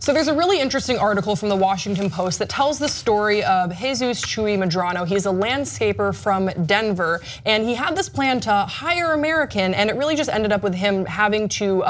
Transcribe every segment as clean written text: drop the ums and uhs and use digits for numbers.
So there's a really interesting article from the Washington Post that tells the story of Jesus Chuy Medrano. He's a landscaper from Denver, and he had this plan to hire American, and it really just ended up with him having to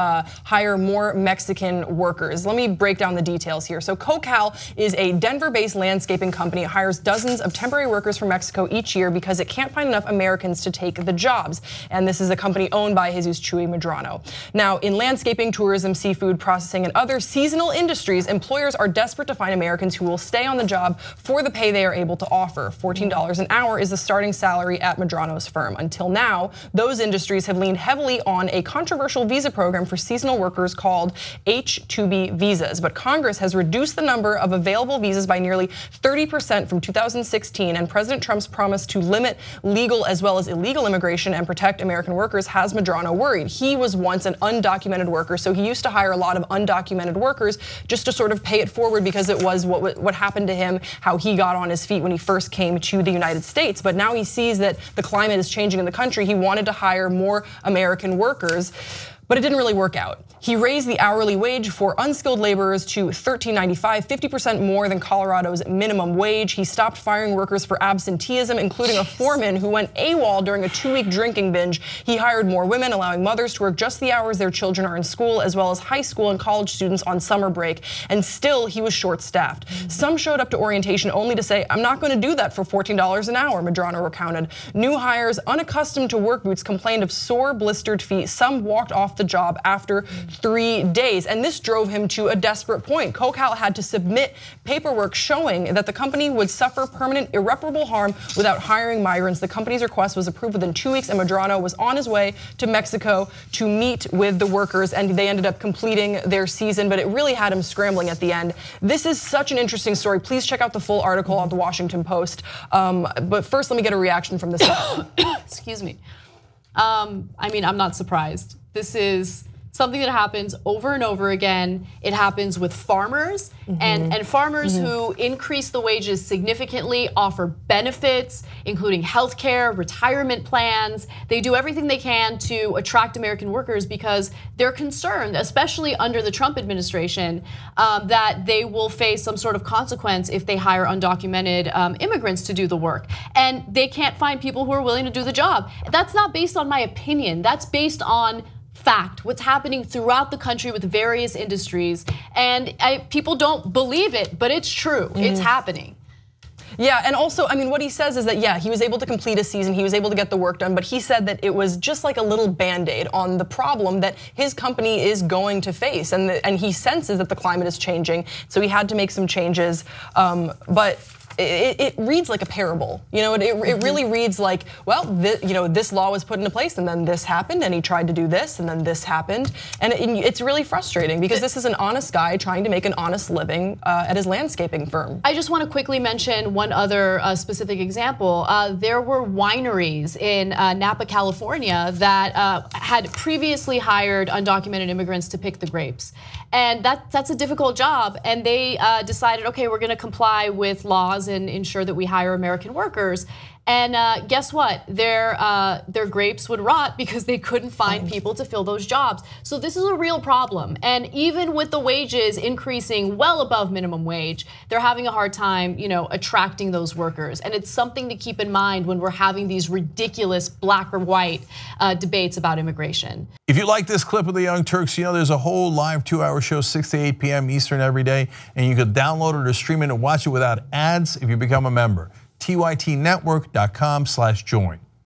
hire more Mexican workers. Let me break down the details here. So CoCal is a Denver-based landscaping company. It hires dozens of temporary workers from Mexico each year because it can't find enough Americans to take the jobs. And this is a company owned by Jesus Chuy Medrano. Now, in landscaping, tourism, seafood processing, and other seasonal industries, employers are desperate to find Americans who will stay on the job for the pay they are able to offer. $14 an hour is the starting salary at Medrano's firm. Until now, those industries have leaned heavily on a controversial visa program for seasonal workers called H-2B visas. But Congress has reduced the number of available visas by nearly 30% from 2016, and President Trump's promise to limit legal as well as illegal immigration and protect American workers has Medrano worried. He was once an undocumented worker, so he used to hire a lot of undocumented workers just to sort of pay it forward because it was what happened to him, how he got on his feet when he first came to the United States. But now he sees that the climate is changing in the country. He wanted to hire more American workers, but it didn't really work out. He raised the hourly wage for unskilled laborers to $13.95, 50% more than Colorado's minimum wage. He stopped firing workers for absenteeism, including a foreman who went AWOL during a 2-week drinking binge. He hired more women, allowing mothers to work just the hours their children are in school, as well as high school and college students on summer break. And still, he was short-staffed. Some showed up to orientation only to say, "I'm not going to do that for $14 an hour," Medrano recounted. New hires, unaccustomed to work boots, complained of sore, blistered feet. Some walked off the job after 3 days, and this drove him to a desperate point. CoCal had to submit paperwork showing that the company would suffer permanent irreparable harm without hiring migrants. The company's request was approved within 2 weeks, and Medrano was on his way to Mexico to meet with the workers, and they ended up completing their season, but it really had him scrambling at the end. This is such an interesting story. Please check out the full article on the Washington Post. But first, let me get a reaction from this. Excuse me. I mean, I'm not surprised. This is something that happens over and over again. It happens with farmers and farmers who increase the wages significantly, offer benefits, including healthcare, retirement plans. They do everything they can to attract American workers because they're concerned, especially under the Trump administration, that they will face some sort of consequence if they hire undocumented immigrants to do the work. And they can't find people who are willing to do the job. That's not based on my opinion. That's based on fact, what's happening throughout the country with various industries. And people don't believe it, but it's true, it's happening. Yeah, and also, I mean, what he says is that, yeah, he was able to complete a season, he was able to get the work done, but he said that it was just like a little Band-Aid on the problem that his company is going to face. And he senses that the climate is changing, so he had to make some changes, but it reads like a parable. It really reads like, well, this law was put into place and then this happened and he tried to do this and then this happened. And it's really frustrating because this is an honest guy trying to make an honest living at his landscaping firm. I just want to quickly mention one other specific example. There were wineries in Napa, California that had previously hired undocumented immigrants to pick the grapes. And that's a difficult job. And they decided, okay, we're going to comply with laws and ensure that we hire American workers. And guess what? Their grapes would rot because they couldn't find people to fill those jobs. So this is a real problem. And even with the wages increasing well above minimum wage, they're having a hard time, attracting those workers. And it's something to keep in mind when we're having these ridiculous black or white debates about immigration. If you like this clip of the Young Turks, there's a whole live 2-hour show, 6 to 8 p.m. Eastern every day, and you can download it or stream it and watch it without ads if you become a member. tytnetwork.com/join.